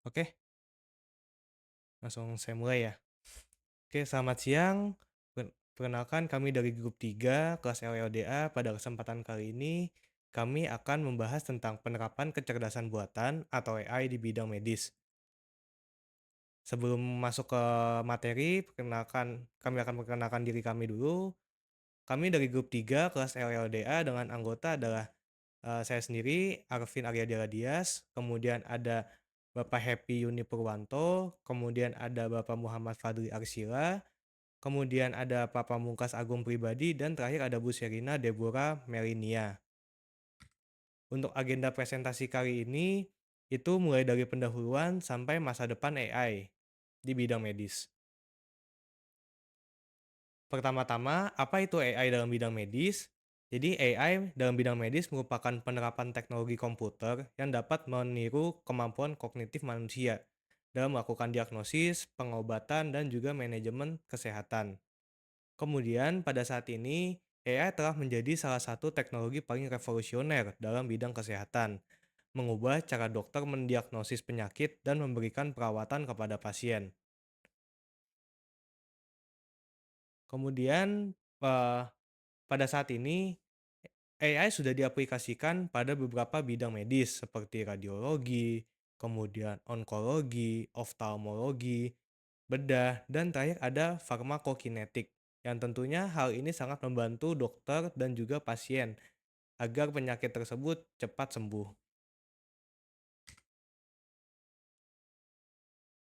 Oke, langsung saya mulai ya. Oke, selamat siang. Perkenalkan kami dari grup 3 kelas LLDA. Pada kesempatan kali ini, kami akan membahas tentang penerapan kecerdasan buatan atau AI di bidang medis. Sebelum masuk ke materi, kami akan perkenalkan diri kami dulu. Kami dari grup 3 kelas LLDA dengan anggota adalah saya sendiri, Arvin Aryadila Dias, kemudian ada Bapak Happy Yuni Purwanto, kemudian ada Bapak Muhammad Fadli Arsila, kemudian ada Pak Pamungkas Agung Pribadi, dan terakhir ada Bu Sherina Deborah Melinia. Untuk agenda presentasi kali ini, itu mulai dari pendahuluan sampai masa depan AI di bidang medis. Pertama-tama, apa itu AI dalam bidang medis? Jadi AI dalam bidang medis merupakan penerapan teknologi komputer yang dapat meniru kemampuan kognitif manusia dalam melakukan diagnosis, pengobatan, dan juga manajemen kesehatan. Kemudian pada saat ini, AI telah menjadi salah satu teknologi paling revolusioner dalam bidang kesehatan, mengubah cara dokter mendiagnosis penyakit dan memberikan perawatan kepada pasien. Kemudian, eh, pada saat ini, AI sudah diaplikasikan pada beberapa bidang medis seperti radiologi, kemudian onkologi, oftalmologi, bedah, dan terakhir ada farmakokinetik. Yang tentunya hal ini sangat membantu dokter dan juga pasien agar penyakit tersebut cepat sembuh.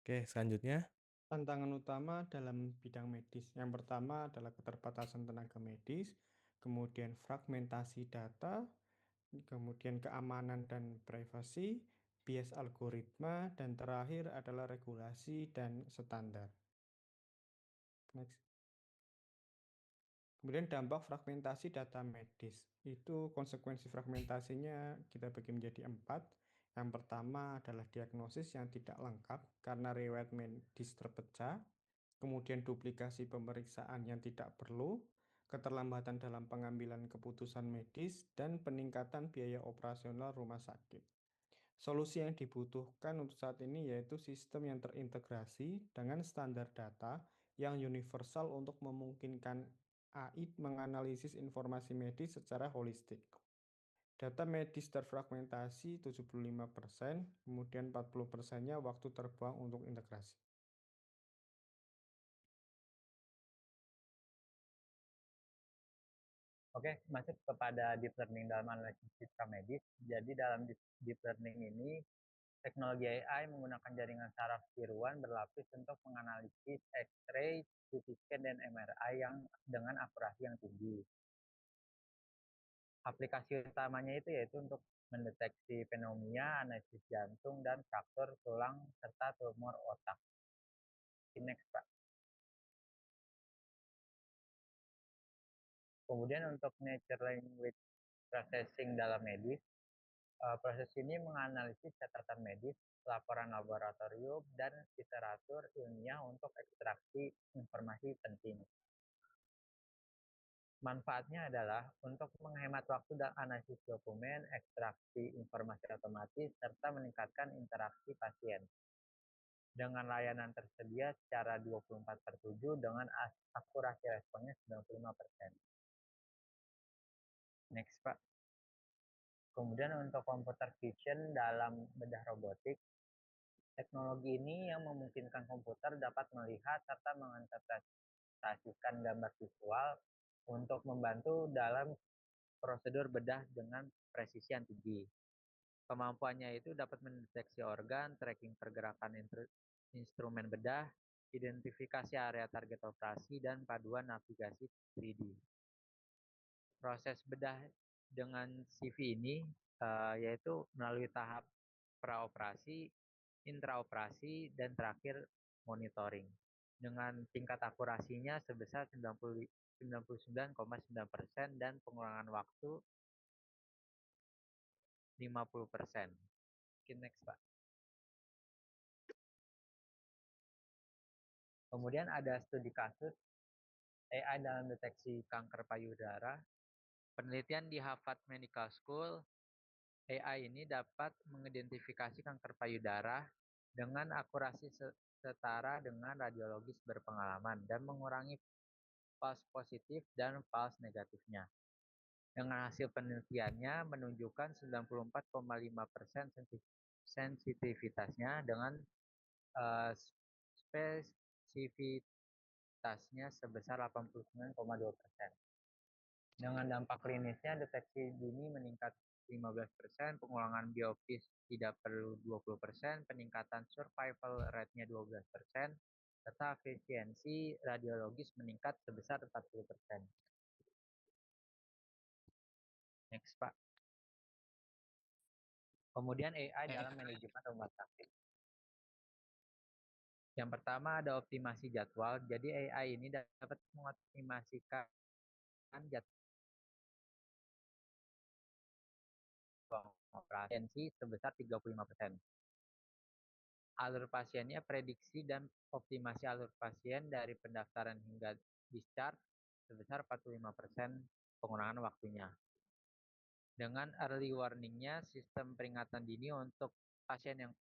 Oke, selanjutnya. Tantangan utama dalam bidang medis. Yang pertama adalah keterbatasan tenaga medis, kemudian fragmentasi data, kemudian keamanan dan privasi, bias algoritma, dan terakhir adalah regulasi dan standar. Next. Kemudian dampak fragmentasi data medis. Itu konsekuensi fragmentasinya kita bagi menjadi 4. Yang pertama adalah diagnosis yang tidak lengkap karena riwayat medis terpecah, kemudian duplikasi pemeriksaan yang tidak perlu, keterlambatan dalam pengambilan keputusan medis, dan peningkatan biaya operasional rumah sakit. Solusi yang dibutuhkan untuk saat ini yaitu sistem yang terintegrasi dengan standar data yang universal untuk memungkinkan AI menganalisis informasi medis secara holistik. Data medis terfragmentasi 75%, kemudian 40%-nya waktu terbuang untuk integrasi. Oke, masuk kepada deep learning dalam analisis sistem medis. Jadi dalam deep learning ini, teknologi AI menggunakan jaringan saraf tiruan berlapis untuk menganalisis X-ray, CT scan, dan MRI yang dengan akurasi yang tinggi. Aplikasi utamanya itu yaitu untuk mendeteksi pneumonia, analisis jantung, dan fraktur tulang, serta tumor otak. Next, Pak. Kemudian untuk natural language processing dalam medis, proses ini menganalisis catatan medis, laporan laboratorium, dan literatur ilmiah untuk ekstraksi informasi penting. Manfaatnya adalah untuk menghemat waktu dan analisis dokumen, ekstraksi informasi otomatis, serta meningkatkan interaksi pasien. Dengan layanan tersedia secara 24/7 dengan akurasi responnya 95%. Next, Pak. Kemudian untuk computer vision dalam bedah robotik, teknologi ini yang memungkinkan komputer dapat melihat serta menginterpretasikan gambar visual untuk membantu dalam prosedur bedah dengan presisi yang tinggi. Kemampuannya itu dapat mendeteksi organ, tracking pergerakan instrumen bedah, identifikasi area target operasi, dan paduan navigasi 3D. Proses bedah dengan CV ini yaitu melalui tahap praoperasi, intraoperasi, dan terakhir monitoring. Dengan tingkat akurasinya sebesar 99,9% dan pengurangan waktu 50%. Next, Pak. Kemudian ada studi kasus AI dalam deteksi kanker payudara. Penelitian di Harvard Medical School, AI ini dapat mengidentifikasi kanker payudara dengan akurasi setara dengan radiologis berpengalaman dan mengurangi false positif dan false negatifnya. Dengan hasil penelitiannya menunjukkan 94,5% sensitivitasnya dengan spesifitasnya sebesar 89,2%. Dengan dampak klinisnya, deteksi dini meningkat 15%, pengulangan biopsi tidak perlu 20%, peningkatan survival rate-nya 12%, serta efisiensi radiologis meningkat sebesar 40%. Next, Pak. Kemudian AI dalam manajemen rumah sakit. Yang pertama ada optimasi jadwal. Jadi AI ini dapat mengoptimasikan jadwal operasi sebesar 35%. Alur pasiennya prediksi dan optimasi alur pasien dari pendaftaran hingga discharge sebesar 45% pengurangan waktunya. Dengan early warning-nya, sistem peringatan dini untuk pasien yang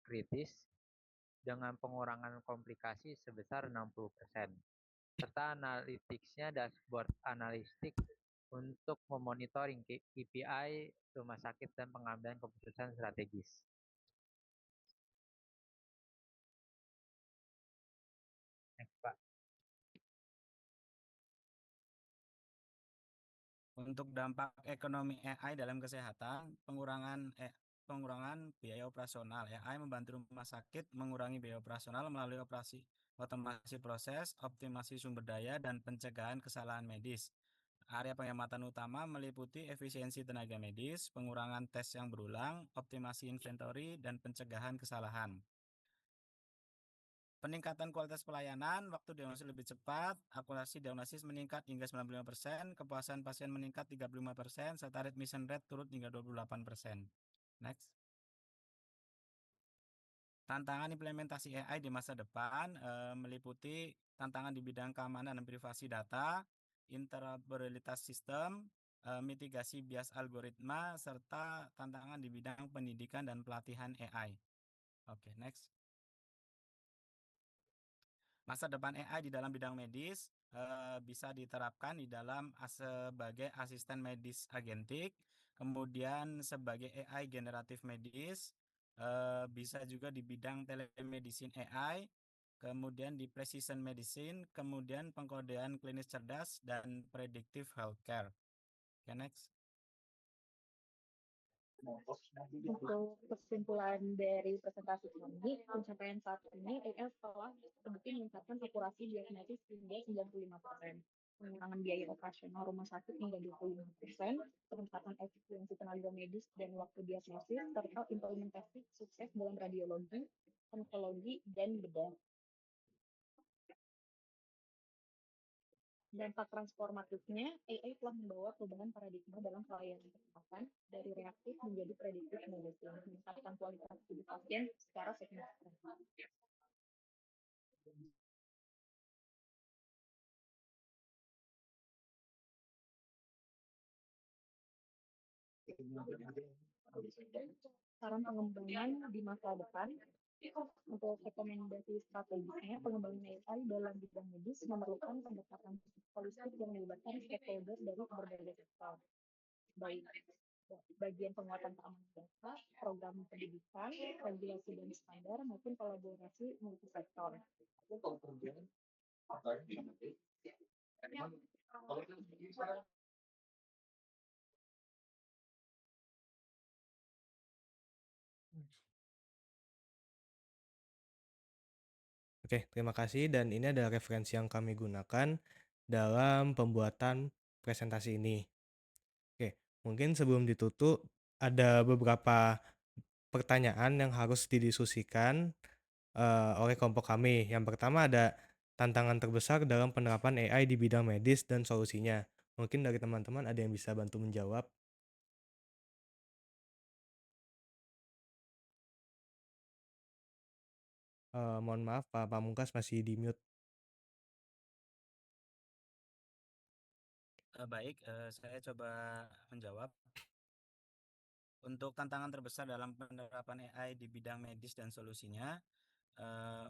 kritis dengan pengurangan komplikasi sebesar 60%. Serta analytics-nya dashboard analitik untuk memonitoring KPI rumah sakit dan pengambilan keputusan strategis. Next, Pak. Untuk dampak ekonomi AI dalam kesehatan, pengurangan biaya operasional. AI membantu rumah sakit mengurangi biaya operasional melalui otomasi proses, optimasi sumber daya, dan pencegahan kesalahan medis. Area penghematan utama meliputi efisiensi tenaga medis, pengurangan tes yang berulang, optimasi inventory, dan pencegahan kesalahan. Peningkatan kualitas pelayanan, waktu diagnosis lebih cepat, akurasi diagnosis meningkat hingga 95%, kepuasan pasien meningkat 35%, serta admission rate turun hingga 28%. Next. Tantangan implementasi AI di masa depan meliputi tantangan di bidang keamanan dan privasi data, interoperabilitas sistem, mitigasi bias algoritma, serta tantangan di bidang pendidikan dan pelatihan AI. Oke, next. Masa depan AI di dalam bidang medis bisa diterapkan di dalam sebagai asisten medis agentik, kemudian sebagai AI generatif medis, bisa juga di bidang telemedicine AI, kemudian di precision medicine, kemudian pengkodean klinis cerdas, dan predictive healthcare. Okay, next. Untuk kesimpulan dari presentasi kami, pencapaian saat ini AI telah terbukti meningkatkan akurasi diagnosis hingga 95%, pengurangan biaya operasional rumah sakit hingga 25%, peningkatan efisiensi tenaga medis dan waktu diagnosis, serta implementasi sukses dalam radiologi, onkologi, dan bedah. Dampak transformatifnya, AI telah membawa perubahan paradigma dalam pelayanan kesehatan dari reaktif menjadi prediktif medicine, meningkatkan kualitas hidup pasien secara signifikan. Saran pengembangan di masa depan. Untuk rekomendasi strategisnya, pengembangan AI dalam bidang medis memerlukan pendekatan holistik yang melibatkan stakeholder dari berbagai sektor, baik bagian penguatan keamanan data, program pendidikan, regulasi dan standar, maupun kolaborasi multisektor. Oke, terima kasih dan ini adalah referensi yang kami gunakan dalam pembuatan presentasi ini. Oke, mungkin sebelum ditutup ada beberapa pertanyaan yang harus didiskusikan oleh kelompok kami. Yang pertama ada tantangan terbesar dalam penerapan AI di bidang medis dan solusinya. Mungkin dari teman-teman ada yang bisa bantu menjawab. Mohon maaf Pak Pamungkas masih di mute. Baik, saya coba menjawab. Untuk tantangan terbesar dalam penerapan AI di bidang medis dan solusinya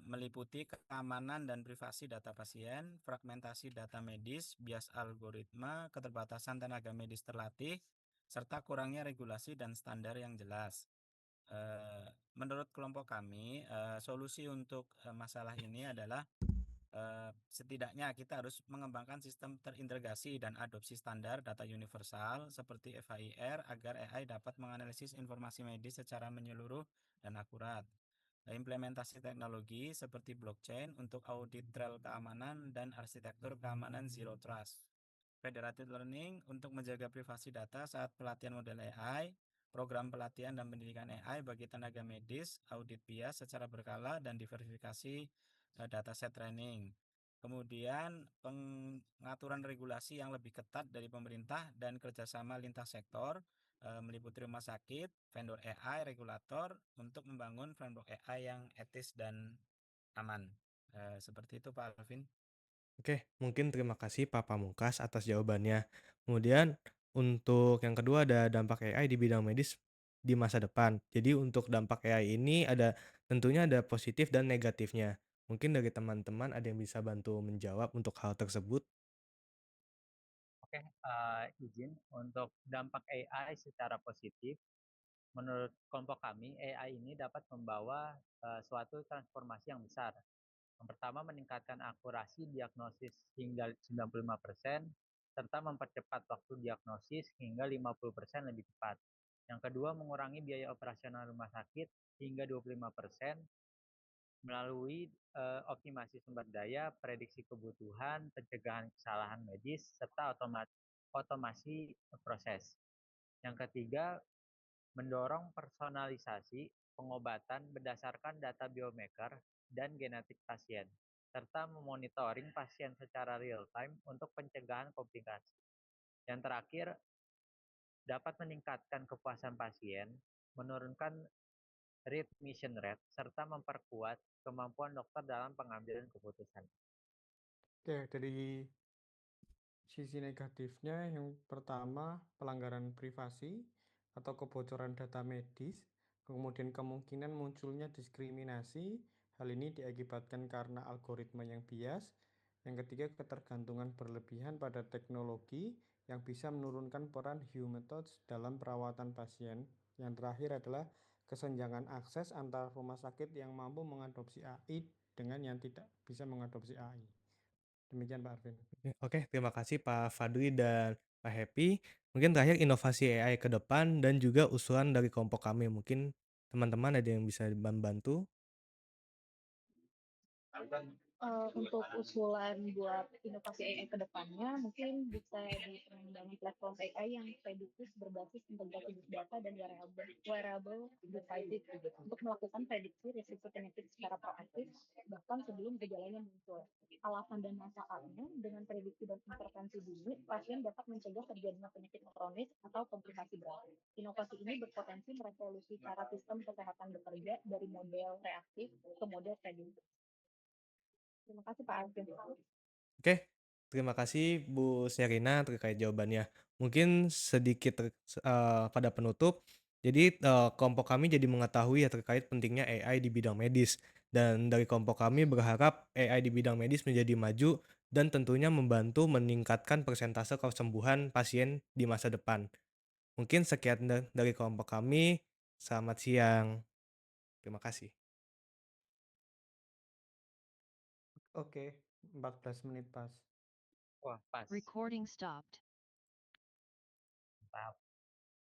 meliputi keamanan dan privasi data pasien, fragmentasi data medis, bias algoritma, keterbatasan tenaga medis terlatih, serta kurangnya regulasi dan standar yang jelas. Menurut kelompok kami, solusi untuk masalah ini adalah setidaknya kita harus mengembangkan sistem terintegrasi dan adopsi standar data universal seperti FHIR agar AI dapat menganalisis informasi medis secara menyeluruh dan akurat. Implementasi teknologi seperti blockchain untuk audit trail keamanan dan arsitektur keamanan zero trust. Federated learning untuk menjaga privasi data saat pelatihan model AI, program pelatihan dan pendidikan AI bagi tenaga medis, audit bias secara berkala dan diverifikasi dataset training. Kemudian pengaturan regulasi yang lebih ketat dari pemerintah dan kerjasama lintas sektor meliputi rumah sakit, vendor AI, regulator untuk membangun framework AI yang etis dan aman. Seperti itu Pak Alvin. Oke, mungkin terima kasih Pak Pamungkas atas jawabannya. Kemudian untuk yang kedua ada dampak AI di bidang medis di masa depan. Jadi untuk dampak AI ini tentunya ada positif dan negatifnya. Mungkin dari teman-teman ada yang bisa bantu menjawab untuk hal tersebut. Oke, izin untuk dampak AI secara positif. Menurut kelompok kami, AI ini dapat membawa suatu transformasi yang besar. Yang pertama, meningkatkan akurasi diagnosis hingga 95%, serta mempercepat waktu diagnosis hingga 50% lebih cepat. Yang kedua, mengurangi biaya operasional rumah sakit hingga 25% melalui optimasi sumber daya, prediksi kebutuhan, pencegahan kesalahan medis, serta otomasi proses. Yang ketiga, mendorong personalisasi pengobatan berdasarkan data biomarker dan genetik pasien, serta memonitoring pasien secara real-time untuk pencegahan komplikasi. Yang terakhir, dapat meningkatkan kepuasan pasien, menurunkan readmission rate, serta memperkuat kemampuan dokter dalam pengambilan keputusan. Oke, dari sisi negatifnya yang pertama pelanggaran privasi atau kebocoran data medis, kemudian kemungkinan munculnya diskriminasi. Hal ini diakibatkan karena algoritma yang bias. Yang ketiga, ketergantungan berlebihan pada teknologi yang bisa menurunkan peran human touch dalam perawatan pasien. Yang terakhir adalah kesenjangan akses antara rumah sakit yang mampu mengadopsi AI dengan yang tidak bisa mengadopsi AI. Demikian Pak Arvin. Oke, terima kasih Pak Fadli dan Pak Happy. Mungkin terakhir inovasi AI ke depan dan juga usulan dari kelompok kami. Mungkin teman-teman ada yang bisa membantu. Untuk usulan buat inovasi AI ke depannya, mungkin bisa di pengembangan platform AI yang prediktif berbasis integrasi big data dan wearable devices untuk melakukan prediksi risiko penyakit secara proaktif, bahkan sebelum gejalanya muncul. Alasan dan manfaatnya, dengan prediksi dan intervensi dini, pasien dapat mencegah terjadinya penyakit kronis atau komplikasi berat. Inovasi ini berpotensi merevolusi cara sistem kesehatan bekerja dari model reaktif ke model prediktif. Terima kasih Pak Alvin. Oke, terima kasih Bu Sherina terkait jawabannya. Mungkin sedikit pada penutup, jadi kelompok kami jadi mengetahui ya terkait pentingnya AI di bidang medis. Dan dari kelompok kami berharap AI di bidang medis menjadi maju dan tentunya membantu meningkatkan persentase kesembuhan pasien di masa depan. Mungkin sekian dari kelompok kami. Selamat siang. Terima kasih. Oke, 14 menit pas. Wah, pas. Recording stopped. Mantap.